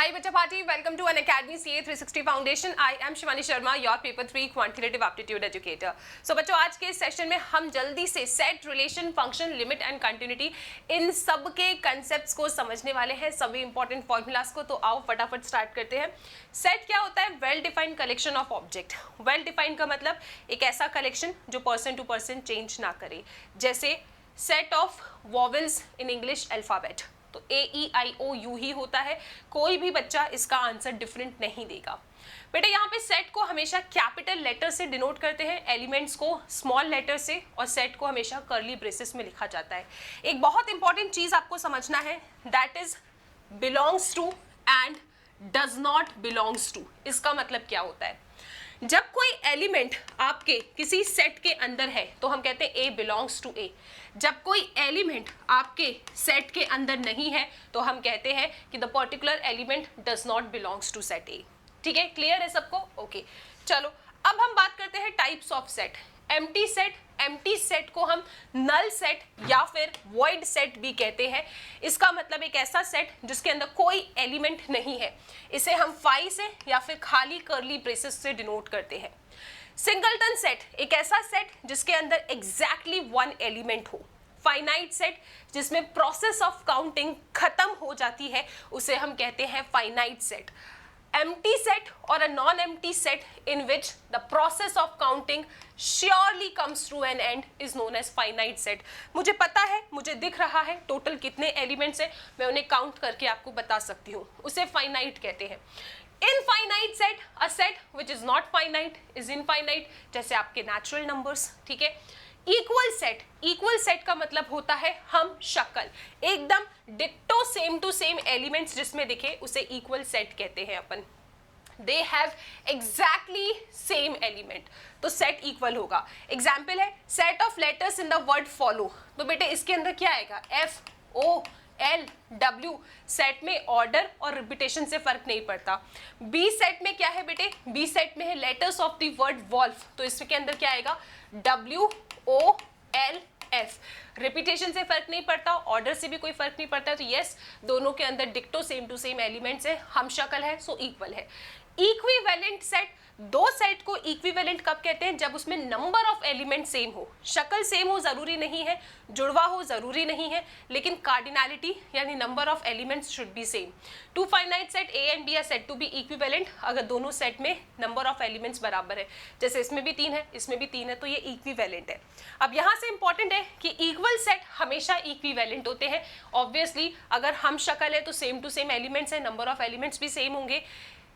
Hi Bachcha Party, welcome to Unacademy CA 360 Foundation. I am Shivani Sharma, your paper 3 quantitative aptitude educator. So बच्चों आज के इस session में हम जल्दी से set, relation, function, limit and continuity in सब के कंसेप्ट्स को समझने वाले हैं, सभी इंपॉर्टेंट फॉर्मूलाज को। तो आओ फटाफट स्टार्ट करते हैं। सेट क्या होता है? Well defined collection of object. Well defined का मतलब एक ऐसा कलेक्शन जो पर्सन टू पर्सन चेंज ना करे, जैसे set of vowels in English alphabet. तो AEIOU ही होता है, कोई भी बच्चा इसका आंसर डिफरेंट नहीं देगा। बेटा यहाँ पे सेट को हमेशा कैपिटल लेटर से डिनोट करते हैं, एलिमेंट्स को स्मॉल लेटर से, और सेट को हमेशा कर्ली ब्रेसेस में लिखा जाता है। एक बहुत इंपॉर्टेंट चीज आपको समझना है, that is belongs to and does not belongs to. इसका मतलब क्या होता है? जब कोई एलिमेंट आपके किसी सेट के अंदर है तो हम कहते हैं A बिलोंग्स टू A। जब कोई एलिमेंट आपके सेट के अंदर नहीं है तो हम कहते हैं कि the particular element does not belongs to set A। ठीक है, क्लियर है सबको? ओके, चलो अब हम बात करते हैं types of set. Empty set, empty set को हम नल सेट या फिर वॉइड सेट भी कहते हैं। इसका मतलब एक ऐसा सेट जिसके अंदर कोई एलिमेंट नहीं है, इसे हम फाई से या फिर खाली कर्ली ब्रेसेस से डिनोट करते हैं। सिंगलटन सेट, एक ऐसा सेट जिसके अंदर एग्जैक्टली वन एलिमेंट हो। फाइनाइट सेट, जिसमें प्रोसेस ऑफ काउंटिंग खत्म हो जाती है, उसे हम कहते हैं finite set. empty set or a non-empty set in which the process of counting surely comes to an end is known as finite set। मुझे पता है, मुझे दिख रहा है टोटल कितने एलिमेंट्स हैं, मैं उन्हें काउंट करके आपको बता सकती हूँ, उसे फाइनाइट कहते हैं। Infinite set, a set which is not finite is infinite, जैसे आपके नेचुरल नंबर्स। ठीक है। इक्वल सेट, इक्वल सेट का मतलब होता है हम शक्ल, एकदम ditto same to same elements जिसमें दिखे उसे इक्वल सेट कहते हैं अपन। They have exactly same element, तो सेट इक्वल होगा। एग्जाम्पल है set of letters in the word follow. तो बेटे इसके अंदर क्या आएगा? FOLW। सेट में ऑर्डर और रिपीटेशन से फर्क नहीं पड़ता। बी सेट में क्या है बेटे? बी सेट में है letters of the word wolf, तो इसके अंदर क्या आएगा? WOLF। रिपीटेशन से फर्क नहीं पड़ता, ऑर्डर से भी कोई फर्क नहीं पड़ता, तो यस दोनों के अंदर डिक्टो सेम टू सेम एलिमेंट्स है, हम शक्ल है, सो इक्वल है। इक्विवेलेंट सेट, दो सेट को इक्विवेलेंट कब कहते हैं? जब उसमें नंबर ऑफ एलिमेंट सेम हो। शक्ल सेम हो जरूरी नहीं है, जुड़वा हो जरूरी नहीं है, लेकिन कार्डिनैलिटी यानी number of elements should be same. Two finite set A and B are said to be equivalent अगर दोनों सेट में नंबर ऑफ एलिमेंट्स बराबर है, जैसे इसमें भी 3 है, इसमें भी 3 है, तो ये इक्विवेलेंट है। अब यहाँ से इंपॉर्टेंट है कि इक्वल सेट हमेशा इक्विवेलेंट होते हैं। ऑब्वियसली अगर हम शक्ल है तो सेम टू सेम एलिमेंट्स है, नंबर ऑफ एलिमेंट्स भी सेम होंगे,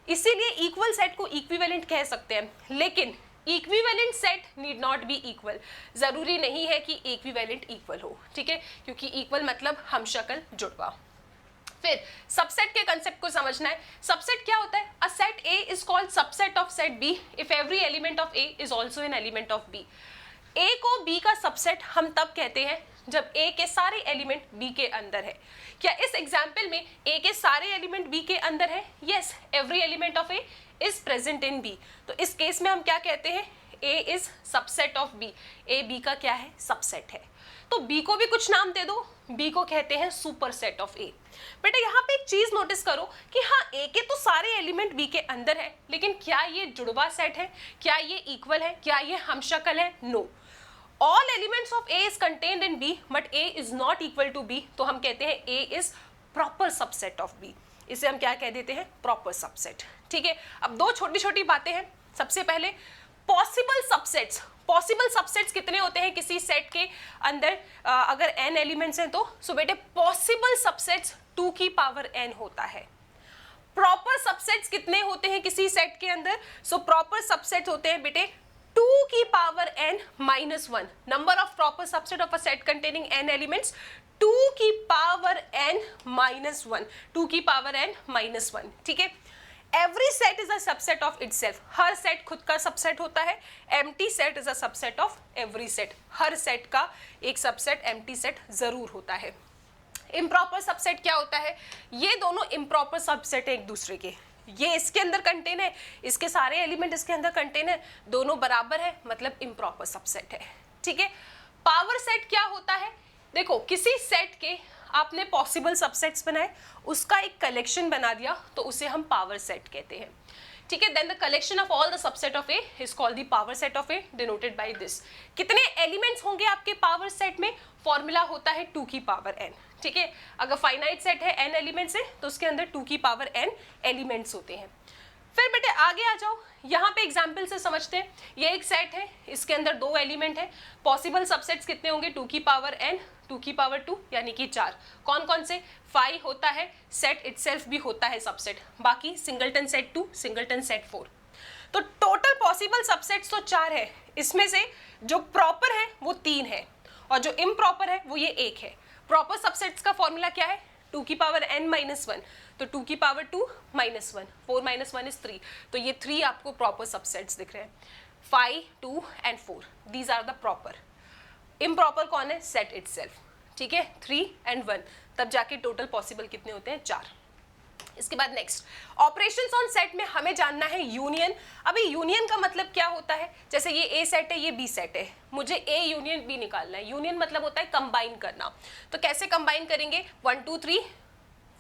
इसीलिए इक्वल सेट को इक्विवेलेंट कह सकते हैं। लेकिन equivalent set need not be equal, जरूरी नहीं है कि इक्विवेलेंट इक्वल हो। ठीक है, क्योंकि इक्वल मतलब हम शक्ल, जुड़वा। फिर सबसेट के कंसेप्ट को समझना है। सबसेट क्या होता है? A set A is called subset of set B if every element of A is also an element of B। A को B का सबसेट हम तब कहते हैं जब A के सारे एलिमेंट B के अंदर है। क्या इस एग्जाम्पल में A के सारे एलिमेंट B के अंदर है? Yes, every element of A is present in B। तो इस केस में हम क्या कहते हैं? A is subset of B। A B का क्या है? सबसेट है। तो B को भी कुछ नाम दे दो, B को कहते हैं सुपर सेट ऑफ A। बेटा यहाँ पे एक चीज नोटिस करो कि हाँ A के तो सारे एलिमेंट B के अंदर है, लेकिन क्या ये जुड़वा सेट है? क्या ये इक्वल है? क्या ये हमशक्ल है? No. All elements of A is contained in B, but A is not equal to B, तो हम कहते हैं A is proper subset of B। इसे हम क्या कह देते हैं? Proper subset। ठीक है, अब दो छोटी छोटी बातें हैं। सबसे पहले possible subsets। Possible subsets कितने होते हैं किसी सेट के अंदर? अगर n एलिमेंट्स हैं तो सो बेटे possible subsets 2 की पावर n होता है। प्रॉपर सबसेट्स कितने होते हैं किसी सेट के अंदर? सो प्रॉपर सबसेट होते हैं बेटे 2 की power n minus 1। Number of proper subset of a set containing n elements 2 की पावर n माइनस 1। 2 की पावर n माइनस 1। ठीक है। Every set is a subset of itself. Her set खुद का सबसेट होता है। Empty set is a subset of every set. Her set का एक सबसेट एम्प्टी सेट जरूर होता है। इम्प्रॉपर सबसेट क्या होता है? ये दोनों इम्प्रॉपर सबसेट है एक दूसरे के। ये इसके अंदर कंटेन है, इसके सारे एलिमेंट इसके अंदर कंटेन है, दोनों बराबर है, मतलब इम्प्रॉपर सबसेट है। ठीक है। पावर सेट क्या होता है? देखो किसी सेट के आपने पॉसिबल सबसेट्स बनाए, उसका एक कलेक्शन बना दिया, तो उसे हम पावर सेट कहते हैं। ठीक है, then the collection of all the subset of A is called the power set of A, denoted by this. कितने एलिमेंट्स होंगे आपके पावर सेट में? फॉर्मूला होता है 2 की पावर n। ठीक है, अगर फाइनाइट सेट है n एलिमेंट्स है तो उसके अंदर 2 की पावर n एलिमेंट्स होते हैं। फिर बेटे आगे आ जाओ, यहाँ पे एग्जाम्पल से समझते हैं। ये एक सेट है, इसके अंदर 2 एलिमेंट है, पॉसिबल सबसेट्स कितने होंगे? 2 की पावर n, 2 की पावर 2 यानी कि 4। कौन कौन से? फाई होता है, सेट इटसेल्फ भी होता है सबसेट, बाकी सिंगलटन सेट 2, सिंगलटन सेट 4। तो टोटल पॉसिबल सबसेट्स तो 4 है, इसमें से जो प्रॉपर है वो 3 है और जो इम्प्रॉपर है वो ये 1 है। प्रॉपर सबसेट्स का फॉर्मूला क्या है? 2 की पावर n माइनस 1, तो 2 की पावर 2 माइनस 1, 4 माइनस 1 इज 3, तो ये 3 आपको प्रॉपर सबसेट्स दिख रहे हैं। 5, 2 and 4, these are the proper. Improper कौन है? Set itself. ठीक है, 3 एंड 1, तब जाके टोटल पॉसिबल कितने होते हैं? 4। इसके बाद नेक्स्ट, ऑपरेशंस ऑन सेट में हमें जानना है यूनियन। अभी यूनियन का मतलब क्या होता है? जैसे ये ए सेट है, ये बी सेट है, मुझे ए यूनियन बी निकालना है। यूनियन मतलब होता है कंबाइन करना। तो कैसे कंबाइन करेंगे? 1 2 3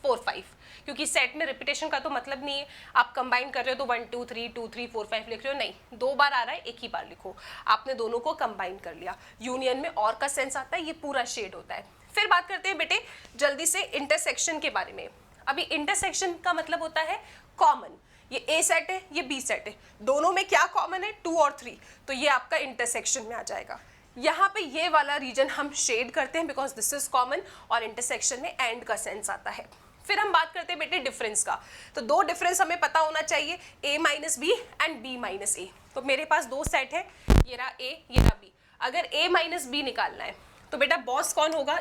4 5, क्योंकि सेट में रिपीटेशन का तो मतलब नहीं है। आप कंबाइन कर रहे हो तो 1 2 3 2 3 4 5 लिख रहे हो, नहीं, 2 बार आ रहा है, एक ही बार लिखो। आपने दोनों को कंबाइन कर लिया। यूनियन में और का सेंस आता है, ये पूरा शेड होता है। फिर बात करते हैं बेटे जल्दी से इंटरसेक्शन के बारे में। अभी इंटरसेक्शन का मतलब होता है कॉमन। ये ए सेट है, ये बी सेट है, दोनों में क्या कॉमन है? 2 और 3, तो ये आपका इंटरसेक्शन में आ जाएगा। यहाँ पे ये वाला रीजन हम शेड करते हैं बिकॉज दिस इज कॉमन, और इंटरसेक्शन में एंड का सेंस आता है। फिर हम बात करते हैं बेटे डिफरेंस का। तो 2 डिफरेंस हमें पता होना चाहिए, a minus B and b minus A. तो मेरे पास 2 सेट है, ये रहा a, ये रहा b। अगर a माइनस बी निकालना है तो बेटा बॉस कौन होगा?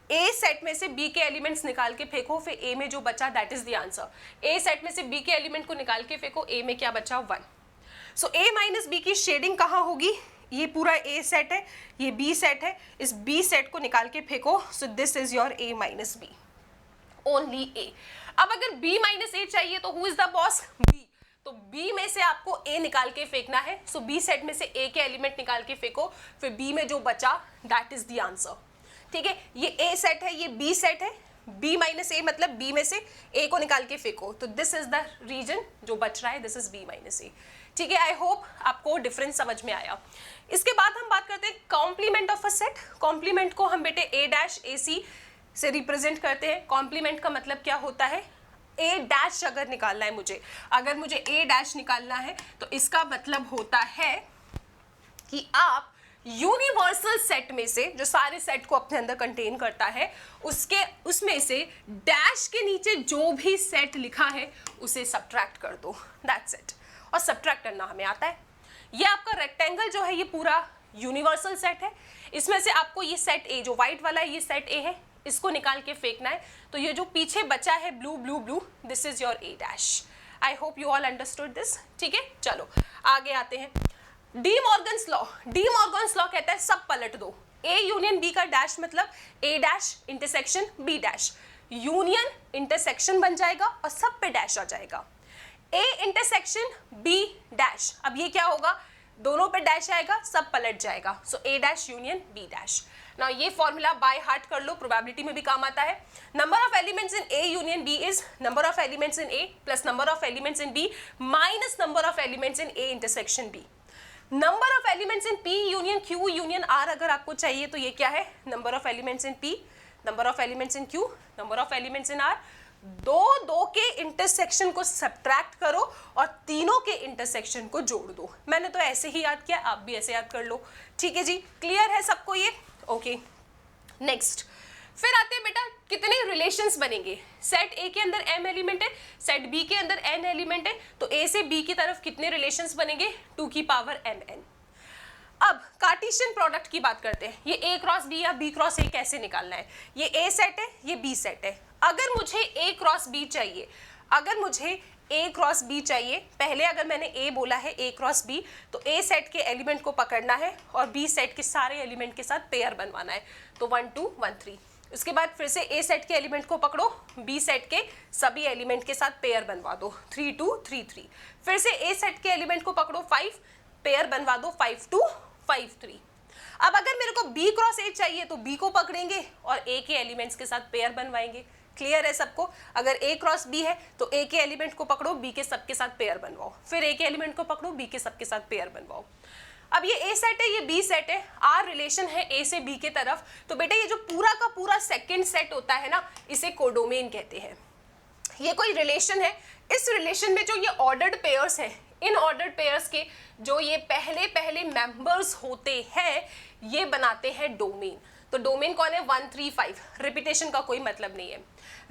a सेट में से b के एलिमेंट्स निकाल के फेंको, फिर a में जो बचा that is the answer. a set में से b के एलिमेंट को निकाल के फेंको, a में क्या बचा? 1। सो a माइनस बी की शेडिंग कहाँ होगी? ये पूरा a सेट है, ये b सेट है, इस b सेट को निकाल के फेंको, so this is your a minus B, only a। अब अगर b माइनस ए चाहिए तो who is the boss? b। तो b में से आपको a निकाल के फेंकना है, सो b सेट में से a के एलिमेंट निकाल के फेंको, फिर b में जो बचा दैट इज द आंसर। ठीक है, ये a सेट है, ये b सेट है, b माइनस ए मतलब b में से a को निकाल के फेंको, तो दिस इज द रीजन जो बच रहा है, दिस इज b माइनस ए। ठीक है, आई होप आपको डिफरेंस समझ में आया। इसके बाद हम बात करते हैं complement of a set. Complement को हम बेटे a डैश ए सी से रिप्रेजेंट करते हैं। कॉम्प्लीमेंट का मतलब क्या होता है? a डैश अगर निकालना है मुझे, अगर मुझे a डैश निकालना है तो इसका मतलब होता है कि आप यूनिवर्सल सेट में से, जो सारे सेट को अपने अंदर कंटेन करता है, उसमें से डैश के नीचे जो भी सेट लिखा है उसे सब्ट्रैक्ट कर दो, दैट्स इट। और सब्ट्रैक्ट करना हमें आता है। ये आपका रेक्टेंगल जो है ये पूरा यूनिवर्सल सेट है, इसमें से आपको ये सेट ए, जो व्हाइट वाला है ये सेट ए है, इसको निकाल के फेंकना है। तो ये जो पीछे बचा है blue blue blue, this is your A dash. I hope you all understood this. ठीक है, चलो आगे आते हैं। De Morgan's law. De Morgan's law कहता है सब पलट दो। ए यूनियन बी का डैश मतलब A dash intersection B dash, union intersection बन जाएगा और सब पे डैश आ जाएगा। ए इंटरसेक्शन बी डैश, अब ये क्या होगा? दोनों पे डैश आएगा, सब पलट जाएगा, so A dash union B dash. Now ये फॉर्मूला बाय हार्ट कर लो, प्रोबेबिलिटी में भी काम आता है। Number of elements in A union B is number of elements in A plus number of elements in B minus number of elements in A intersection B. Number of elements in P union Q union R अगर आपको चाहिए तो ये क्या है? Number of elements in P, number of elements in Q, number of elements in are. दो के intersection को सब्ट्रैक्ट करो और तीनों के इंटरसेक्शन को जोड़ दो। मैंने तो ऐसे ही याद किया, आप भी ऐसे याद कर लो। ठीक है जी, क्लियर है सबको ये? ओके, नेक्स्ट फिर आते हैं बेटा कितने रिलेशंस बनेंगे। सेट ए के अंदर m एलिमेंट है, सेट बी के अंदर n एलिमेंट है, तो a से b की तरफ कितने रिलेशंस बनेंगे? 2 की पावर mn। अब कार्टेशियन प्रोडक्ट की बात करते हैं। ये a क्रॉस b या b क्रॉस a कैसे निकालना है? ये a सेट है, ये b सेट है। अगर मुझे a क्रॉस b चाहिए, अगर मुझे a क्रॉस b चाहिए, पहले अगर मैंने a बोला है a क्रॉस b, तो a सेट के एलिमेंट को पकड़ना है और b सेट के सारे एलिमेंट के साथ पेयर बनवाना है। तो 1 2 1 3। उसके बाद फिर से a सेट के एलिमेंट को पकड़ो, b सेट के सभी एलिमेंट के साथ पेयर बनवा दो, 3 2 3 3। फिर से a सेट के एलिमेंट को पकड़ो, 5 पेयर बनवा दो, 5 2 5 3। अब अगर मेरे को बी क्रॉस ए चाहिए तो बी को पकड़ेंगे और ए के एलिमेंट्स के साथ पेयर बनवाएंगे। क्लियर है सबको? अगर ए क्रॉस बी है तो ए के एलिमेंट को पकड़ो, बी के सबके साथ पेयर बनवाओ, फिर ए के एलिमेंट को पकड़ो, बी के सबके साथ पेयर बनवाओ। अब ये ए सेट है, ये बी सेट है, आर रिलेशन है ए से बी के तरफ, तो बेटा ये जो पूरा का पूरा सेकंड सेट होता है ना, इसे कोडोमेन कहते हैं। ये कोई रिलेशन है, इस रिलेशन में जो ये ऑर्डर्ड पेयर्स हैं, इन ऑर्डर्ड पेयर्स के जो ये पहले पहले मेंबर्स होते हैं, ये बनाते हैं डोमेन। तो डोमेन कौन है? 1 3 5। रिपीटेशन का कोई मतलब नहीं है।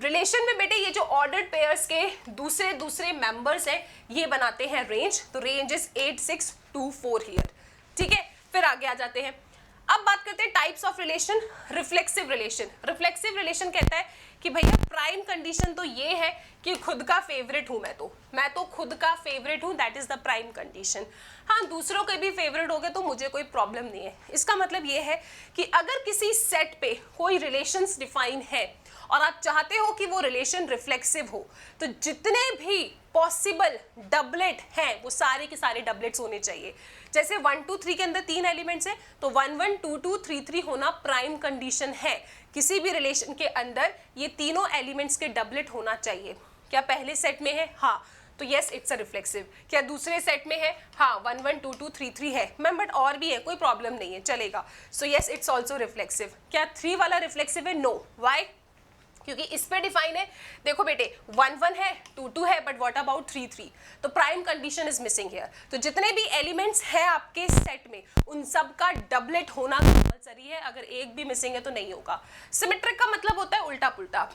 रिलेशन में बेटे ये जो ऑर्डर्ड पेयर्स के दूसरे दूसरे मेंबर्स हैं, ये बनाते हैं रेंज। तो रेंज इज 8 6 2 4 हियर। ठीक है, फिर आगे आ जाते हैं। अब बात करते हैं types of relation. Reflexive relation. Reflexive relation कहता है कि भैया प्राइम कंडीशन तो ये है कि खुद का फेवरेट हूं मैं तो खुद का फेवरेट हूं, that is the prime condition. हाँ, दूसरों के भी फेवरेट हो गए तो मुझे कोई प्रॉब्लम नहीं है। इसका मतलब ये है कि अगर किसी सेट पे कोई रिलेशंस डिफाइन है और आप चाहते हो कि वो रिलेशन रिफ्लेक्सिव हो, तो जितने भी पॉसिबल डबलेट हैं वो सारे के सारे डबलेट्स होने चाहिए। जैसे 1 2 3 के अंदर 3 एलिमेंट्स हैं, तो 1 1 2 2 3 3 होना प्राइम कंडीशन है। किसी भी रिलेशन के अंदर ये तीनों एलिमेंट्स के डबलेट होना चाहिए। क्या पहले सेट में है? हाँ, तो यस इट्स अ रिफ्लेक्सिव। क्या दूसरे सेट में है? हाँ, 1 1 2 2 3 3 है मैम, बट और भी है, कोई प्रॉब्लम नहीं है, चलेगा। So yes it's also reflexive. क्या 3 वाला रिफ्लेक्सिव है? नो। वाई? क्योंकि इस पे डिफाइन है, देखो बेटे 1 1 है, 2 2 है, बट व्हाट अबाउट 3 3? तो prime condition is missing here. तो जितने भी एलिमेंट्स हैं आपके सेट में, उन सब का डबलेट होना कंपलसरी है। अगर एक भी मिसिंग है तो नहीं होगा। सिमेट्रिक का मतलब होता है उल्टा पुल्टा।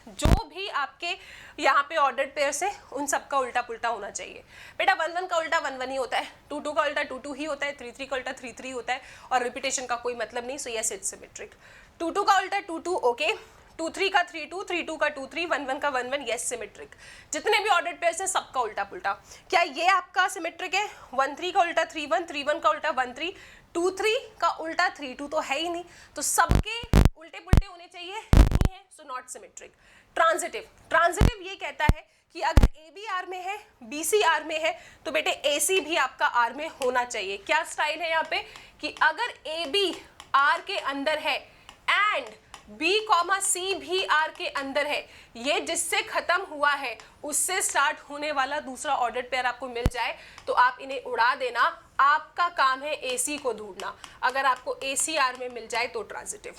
जो भी आपके यहाँ पे ऑर्डर्ड पेयर्स है, उन सब का उल्टा पुल्टा होना चाहिए। बेटा 1 1 का उल्टा 1 1 ही होता है, 2 2 का उल्टा 2 2 ही होता है, 3 3 का उल्टा 3 3 होता है, और रिपीटेशन का कोई मतलब नहीं। So yes it's symmetric. 2 2 का उल्टा 2 2, ओके। 2 3 का 3 2, 3 2 का 2 3, 1 1 का 1 1, यस सिमेट्रिक। जितने भी ऑर्डर्ड पेयर्स हैं सबका उल्टा पुल्टा। क्या ये आपका सिमेट्रिक है? 1 3 का उल्टा 3 1, 3 1 का उल्टा 1 3, 2 3 का उल्टा 3 2 तो है ही नहीं, तो सबके उल्टे पुल्टे होने चाहिए, नहीं है, so not symmetric. Transitive. Transitive ये कहता है कि अगर ए बी आर में है, बी सी आर में है, तो बेटे ए सी भी आपका आर में होना चाहिए। क्या स्टाइल है यहाँ पे कि अगर ए बी आर के अंदर है एंड बी कॉमा सी भी आर के अंदर है, ये जिससे खत्म हुआ है उससे स्टार्ट होने वाला दूसरा ऑर्डर्ड पेयर आपको मिल जाए तो आप इन्हें उड़ा देना। आपका काम है ए सी को ढूंढना। अगर आपको ए सी आर में मिल जाए तो ट्रांजिटिव।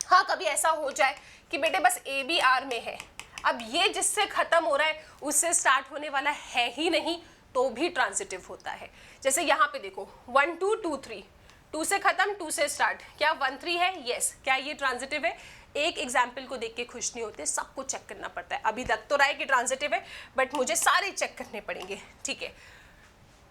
हाँ, कभी ऐसा हो जाए कि बेटे बस ए बी आर में है, अब ये जिससे खत्म हो रहा है उससे स्टार्ट होने वाला है ही नहीं, तो भी ट्रांजिटिव होता है। जैसे यहाँ पे देखो 1 2 2 3, 2 से खत्म 2 से स्टार्ट, क्या 1 3 है? यस। क्या ये ट्रांजिटिव है? एक एग्जाम्पल को देख के खुश नहीं होते, सबको चेक करना पड़ता है। अभी लग तो रहा है कि ट्रांजिटिव है, बट मुझे सारे चेक करने पड़ेंगे। ठीक है,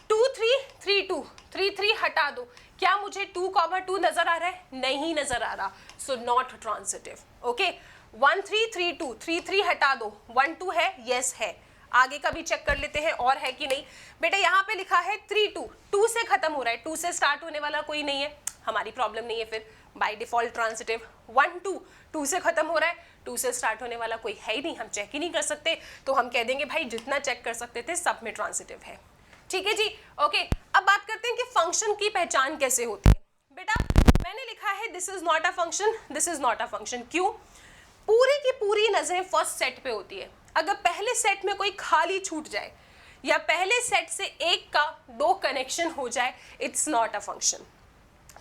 2 3 3 2, 3 3 हटा दो, क्या मुझे 2 2 नजर आ रहा है? नहीं नजर आ रहा, सो नॉट ट्रांजिटिव। ओके, 1 3 3 2, 3 3 हटा दो, 1 2 है? यस है। आगे का भी चेक कर लेते हैं और है कि नहीं। बेटा यहाँ पे लिखा है 3 2, 2 से खत्म हो रहा है, 2 से स्टार्ट होने वाला कोई नहीं है, हमारी प्रॉब्लम नहीं है, फिर बाय डिफॉल्ट ट्रांजिटिव। 1 2, 2 से खत्म हो रहा है, 2 से स्टार्ट होने वाला कोई है ही नहीं, हम चेक ही नहीं कर सकते, तो हम कह देंगे भाई जितना चेक कर सकते थे सब में ट्रांजिटिव है। ठीक है जी, ओके। अब बात करते हैं कि फंक्शन की पहचान कैसे होती है। बेटा मैंने लिखा है this is not a function, this is not a function. क्यों? पूरी की पूरी नजरें फर्स्ट सेट पे होती है। अगर पहले सेट में कोई खाली छूट जाए या पहले सेट से एक का 2 कनेक्शन हो जाए, इट्स नॉट अ फंक्शन।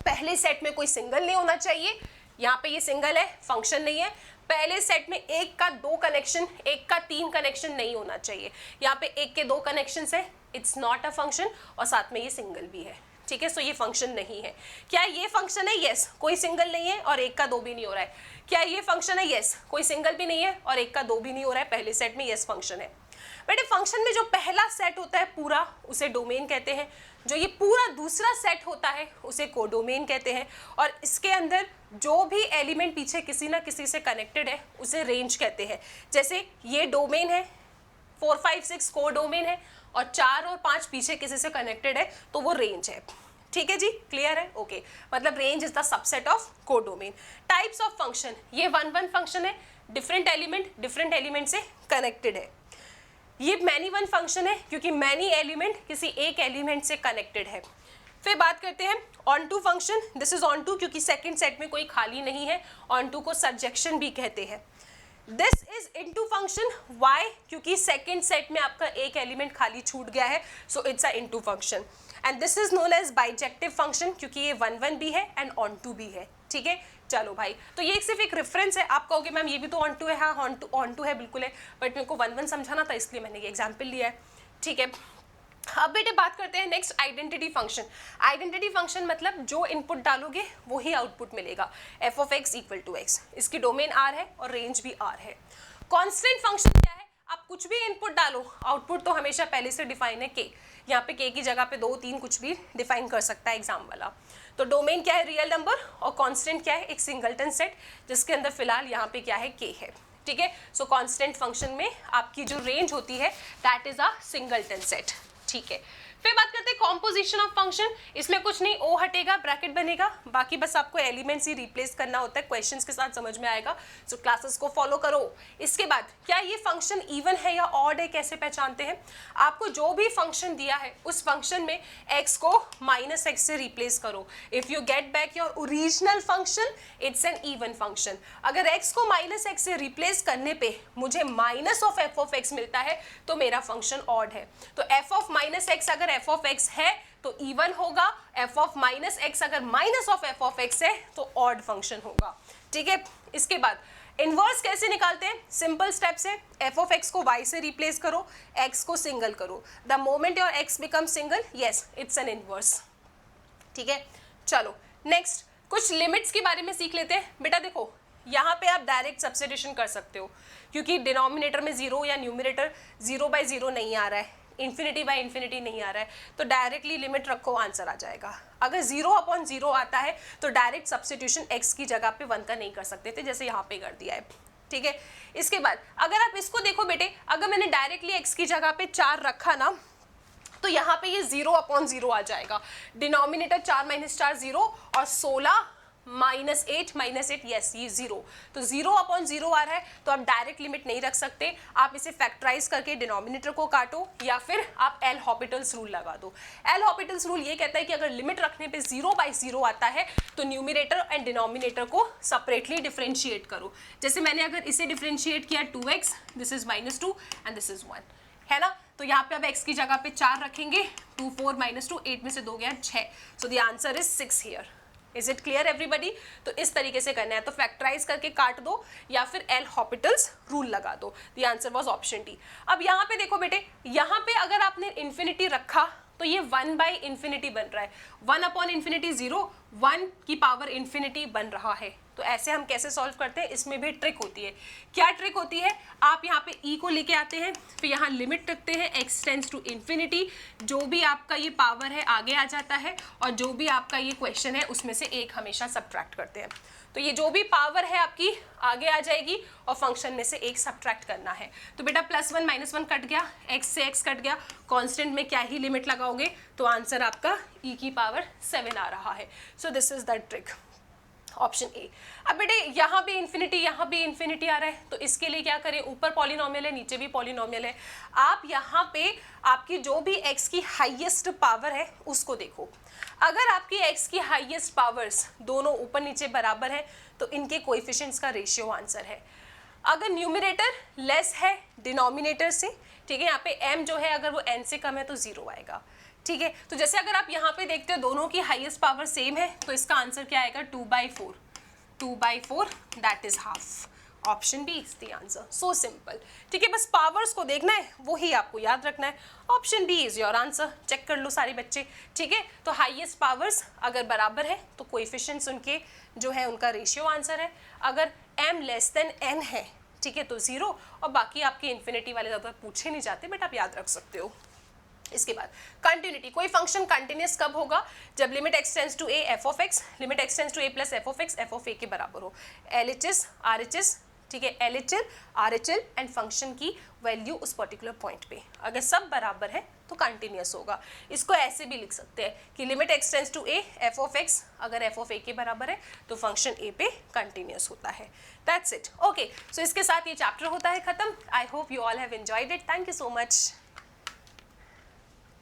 पहले सेट में कोई सिंगल नहीं होना चाहिए, यहाँ पे ये सिंगल है, फंक्शन नहीं है। पहले सेट में एक का 2 कनेक्शन, एक का 3 कनेक्शन नहीं होना चाहिए, यहाँ पे एक के 2 कनेक्शन है, इट्स नॉट अ फंक्शन, और साथ में ये सिंगल भी है। ठीक है, सो ये फंक्शन नहीं है। क्या ये फंक्शन है? यस। कोई सिंगल नहीं है और एक का 2 भी नहीं हो रहा है। क्या ये फंक्शन है? यस। कोई सिंगल भी नहीं है और एक का 2 भी नहीं हो रहा है, पहले सेट में यस फंक्शन है। बेटे फंक्शन में जो पहला सेट होता है पूरा, उसे डोमेन कहते हैं। जो ये पूरा दूसरा सेट होता है उसे कोडोमेन कहते हैं, और इसके अंदर जो भी एलिमेंट पीछे किसी ना किसी से कनेक्टेड है उसे रेंज कहते हैं। जैसे ये डोमेन है, 4 5 6 कोडोमेन है, और 4 और 5 पीछे किसी से कनेक्टेड है तो वो रेंज है। ठीक है जी, क्लियर है? ओके, मतलब range is the subset of codomain. Types of function, ये 1 1 फंक्शन है, डिफरेंट एलिमेंट से कनेक्टेड है। ये मैनी वन फंक्शन है क्योंकि मैनी एलिमेंट किसी एक एलिमेंट से कनेक्टेड है। फिर बात करते हैं onto function. This is onto क्योंकि सेकंड सेट में कोई खाली नहीं है. ऑन टू को सर्जेक्शन भी कहते हैं. This is into function. Why? क्योंकि सेकंड सेट में आपका एक एलिमेंट खाली छूट गया है, so it's a into function. And this is known as bijective function क्योंकि ये 1 1 भी है एंड ऑन टू भी है. ठीक है, चलो भाई, तो ये सिर्फ एक रेफरेंस है. आप कहोगे मैम ये भी तो ऑन टू है. हाँ, ऑन टू है, बिल्कुल है, बट मेरे को 1 1 समझाना था इसलिए मैंने ये एग्जाम्पल लिया है. ठीक है, अब बेटे बात करते हैं next identity function. Identity function मतलब जो इनपुट डालोगे वो ही आउटपुट मिलेगा. F of X equal to X. इसकी डोमेन आर है और रेंज भी आर है. कॉन्स्टेंट फंक्शन क्या है? आप कुछ भी इनपुट डालो, आउटपुट तो हमेशा पहले से डिफाइन है के. यहाँ पे के की जगह पे 2 3 कुछ भी डिफाइन कर सकता है एग्जाम वाला. तो डोमेन क्या है? Real number. और कांस्टेंट क्या है? एक सिंगलटन सेट जिसके अंदर फिलहाल यहाँ पे क्या है? के है. ठीक है, सो कांस्टेंट फंक्शन में आपकी जो रेंज होती है that is a singleton set. ठीक है, फिर बात करते हैं कॉम्पोजिशन ऑफ फंक्शन. इसमें कुछ नहीं, ओ हटेगा, ब्रैकेट बनेगा, बाकी बस आपको एलिमेंट्स ही रिप्लेस करना होता है. क्वेश्चंस के साथ समझ में आएगा, सो क्लासेस को फॉलो करो. इसके बाद क्या ये फंक्शन इवन है या ऑड है, कैसे पहचानते हैं? आपको जो भी फंक्शन दिया है उस फंक्शन में x को -x से रिप्लेस करो. If you get back your original function it's an even function. अगर x को -x से रिप्लेस करने पे मुझे minus of F of x मिलता है तो मेरा फंक्शन ऑड है. तो f ऑफ -x अगर f ऑफ x है तो इवन होगा. f ऑफ -x अगर minus of f of x है तो ऑड फंक्शन होगा. ठीक है, इसके बाद इनवर्स कैसे निकालते हैं? सिंपल स्टेप्स है. f ऑफ x को y से रिप्लेस करो, x को सिंगल करो. The moment your x become single, yes it's an inverse. ठीक है, चलो नेक्स्ट कुछ लिमिट्स के बारे में सीख लेते हैं. बेटा देखो, यहाँ पे आप डायरेक्ट सब्स्टिट्यूशन कर सकते हो क्योंकि डिनोमिनेटर में 0 या न्यूमिनेटर 0/0 नहीं आ रहा है, इन्फिनिटी बाय इन्फिनिटी नहीं आ रहा है, तो डायरेक्टली लिमिट रखो, आंसर आ जाएगा. अगर 0/0 आता है तो डायरेक्ट सब्स्टिट्यूशन x की जगह पे 1 का नहीं कर सकते थे, जैसे यहाँ पे कर दिया है. ठीक है, इसके बाद अगर आप इसको देखो बेटे, अगर मैंने डायरेक्टली x की जगह पे 4 रखा ना तो यहाँ पे ये 0/0 आ जाएगा. डिनोमिनेटर 4 - 4 0 और 16 -8 -8 यस ये 0. तो 0/0 आ रहा है तो आप डायरेक्ट लिमिट नहीं रख सकते. आप इसे फैक्टराइज करके डिनोमिनेटर को काटो या फिर आप एल हॉपिटल्स रूल लगा दो. एल हॉपिटल्स रूल ये कहता है कि अगर लिमिट रखने पे 0/0 आता है तो न्यूमिनेटर एंड डिनोमिनेटर को सेपरेटली डिफरेंशिएट करो. जैसे मैंने अगर इसे डिफरेंशिएट किया 2x, this is -2 and this is 1, है ना. तो यहाँ पे अब x की जगह पे 4 रखेंगे. 2 4 -2 8 में से 2 गया 6. So the answer is 6 here. Is it clear everybody? तो इस तरीके से करना है, तो फैक्टराइज करके काट दो या फिर एल हॉपिटल्स रूल लगा दो. The answer was option D. अब यहाँ पे देखो बेटे, यहाँ पे अगर आपने इन्फिनिटी रखा तो ये 1/∞ बन रहा है. 1/∞ 0, 1 की पावर इन्फिनिटी बन रहा है. तो ऐसे हम कैसे सॉल्व करते हैं? इसमें भी ट्रिक होती है. क्या ट्रिक होती है? आप यहाँ पे e को लेके आते हैं, फिर यहाँ लिमिट रखते हैं x टेंड्स टू इन्फिनिटी. जो भी आपका ये पावर है आगे आ जाता है और जो भी आपका ये क्वेश्चन है उसमें से एक हमेशा सब्ट्रैक्ट करते हैं. तो ये जो भी पावर है आपकी आगे आ जाएगी और फंक्शन में से एक सब्ट्रैक्ट करना है. तो बेटा +1 -1 कट गया, x से x कट गया, कांस्टेंट में क्या ही लिमिट लगाओगे तो आंसर आपका e की पावर 7 आ रहा है. सो this is the trick, option A. अब बेटे यहाँ भी इन्फिनिटी, यहाँ भी इन्फिनिटी आ रहा है, तो इसके लिए क्या करें? ऊपर पॉलिनोमियल है, नीचे भी पॉलिनोमियल है. आप यहाँ पे आपकी जो भी x की हाईएस्ट पावर है उसको देखो. अगर आपकी x की हाईएस्ट पावर्स दोनों ऊपर नीचे बराबर है तो इनके कोएफिशिएंट्स का रेशियो आंसर है. अगर न्यूमिनेटर लेस है डिनोमिनेटर से, ठीक है, यहाँ पे m जो है अगर वो n से कम है तो 0 आएगा. ठीक है, तो जैसे अगर आप यहाँ पे देखते हो दोनों की हाईएस्ट पावर सेम है तो इसका आंसर क्या आएगा? 2/4. 2/4 that is half. Option B is the answer. So simple. ठीक है, बस पावर्स को देखना है, वो ही आपको याद रखना है. Option B is your answer. Check कर लो सारे बच्चे. ठीक है, तो हाईएस्ट पावर्स अगर बराबर है तो कोएफिशिएंट्स उनके जो है उनका रेशियो आंसर है. अगर m लेस देन n है, ठीक है, तो 0, और बाकी आपके इन्फिनिटी वाले ज़्यादा पूछे नहीं जाते, बट आप याद रख सकते हो. इसके बाद कंटिन्यूटी. कोई फंक्शन कंटिन्यूस कब होगा? जब limit x tends to a f of x, limit x tends to a plus f of a के बराबर हो. LHS RHS, ठीक है, LHL RHL एंड फंक्शन की वैल्यू उस पर्टिकुलर पॉइंट पे अगर सब बराबर है तो कंटिन्यूस होगा. इसको ऐसे भी लिख सकते हैं कि limit x tends to a f of x, अगर f ऑफ a के बराबर है तो फंक्शन a पे कंटिन्यूस होता है. That's it. ओके, सो इसके साथ ये चैप्टर होता है खत्म. आई hope you all have enjoyed it. Thank you so much.